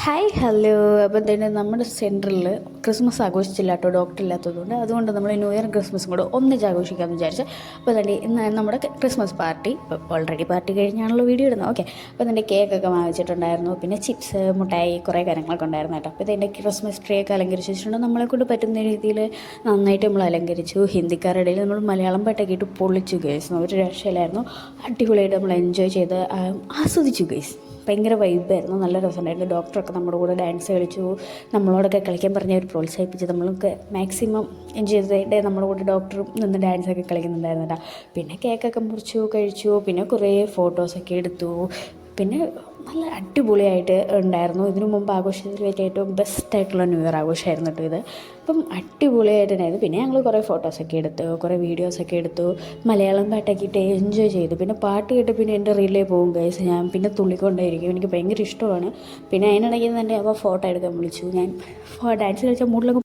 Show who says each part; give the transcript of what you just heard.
Speaker 1: Hi hello. അപ്പോൾ തന്നെ നമ്മുടെ സെൻറ്ററിൽ ക്രിസ്മസ് ആഘോഷിച്ചില്ല കേട്ടോ, ഡോക്ടർ ഇല്ലാത്തതുകൊണ്ട്. അതുകൊണ്ട് നമ്മൾ ന്യൂ ഇയറും ക്രിസ്മസും കൂടെ ഒന്നിച്ച് ആഘോഷിക്കാമെന്ന് വിചാരിച്ചു. അപ്പോൾ തന്നെ ഇന്ന് നമ്മുടെ ക്രിസ്മസ് പാർട്ടി, ഓൾറെഡി പാർട്ടി കഴിഞ്ഞാണല്ലോ വീഡിയോ ഇടുന്നത്. ഓക്കെ, അപ്പോൾ തന്നെ കേക്കൊക്കെ വാങ്ങിച്ചിട്ടുണ്ടായിരുന്നു, പിന്നെ ചിപ്സ്, മുട്ടായി, കുറേ കാര്യങ്ങളൊക്കെ ഉണ്ടായിരുന്നു കേട്ടോ. അപ്പോൾ ഇതിൻ്റെ ക്രിസ്മസ് ട്രീ ഒക്കെ അലങ്കരിച്ച് വെച്ചിട്ടുണ്ട്. നമ്മളെക്കൊണ്ട് പറ്റുന്ന രീതിയിൽ നന്നായിട്ട് നമ്മൾ അലങ്കരിച്ചു. ഹിന്ദിക്കാരുടെ ഇടയിൽ നമ്മൾ മലയാളം പാട്ടൊക്കെ ഇട്ട് പൊളിച്ചു ഗൈസ്. ഒരു രക്ഷയിലായിരുന്നു. അടിപൊളിയായിട്ട് നമ്മൾ എൻജോയ് ചെയ്ത് ആസ്വദിച്ചു ഗൈസ്. ഭയങ്കര വൈബായിരുന്നു, നല്ല രസമുണ്ടായിരുന്നു. ഡോക്ടറൊക്കെ നമ്മുടെ കൂടെ ഡാൻസ് കളിച്ചു, നമ്മളോടൊക്കെ കളിക്കാൻ പറഞ്ഞ് അവർ പ്രോത്സാഹിപ്പിച്ച് നമ്മളൊക്കെ മാക്സിമം എൻജോയ് ചെയ്തിട്ട് നമ്മുടെ കൂടെ ഡോക്ടറും നിന്ന് ഡാൻസൊക്കെ കളിക്കുന്നുണ്ടായിരുന്നു കേട്ടോ. പിന്നെ കേക്കൊക്കെ മുറിച്ചു കഴിച്ചു, പിന്നെ കുറേ ഫോട്ടോസൊക്കെ എടുത്തു. പിന്നെ നല്ല അടിപൊളിയായിട്ട് ഉണ്ടായിരുന്നു. ഇതിനു മുമ്പ് ആഘോഷത്തിൽ വെച്ച് ഏറ്റവും ബെസ്റ്റായിട്ടുള്ള ന്യൂ ഇയർ ആഘോഷമായിരുന്നു കേട്ടോ ഇത്. അപ്പം അടിപൊളിയായിട്ടുണ്ടായിരുന്നു. പിന്നെ ഞങ്ങൾ കുറേ ഫോട്ടോസൊക്കെ എടുത്തു, കുറേ വീഡിയോസൊക്കെ എടുത്തു, മലയാളം പാട്ടൊക്കെ ഇട്ട് എൻജോയ് ചെയ്തു. പിന്നെ പാട്ട് കേട്ട് പിന്നെ എൻ്റെ റീലേ പോകും ഗൈസ്, ഞാൻ പിന്നെ തുള്ളിക്കൊണ്ടേയിരിക്കും. എനിക്ക് ഭയങ്കര ഇഷ്ടമാണ്. പിന്നെ അതിനിടയ്ക്ക് തന്നെ അപ്പോൾ ഫോട്ടോ എടുക്കാൻ വിളിച്ചു. ഞാൻ ഡാൻസ് കളിച്ച മൂഡിലൊക്കെ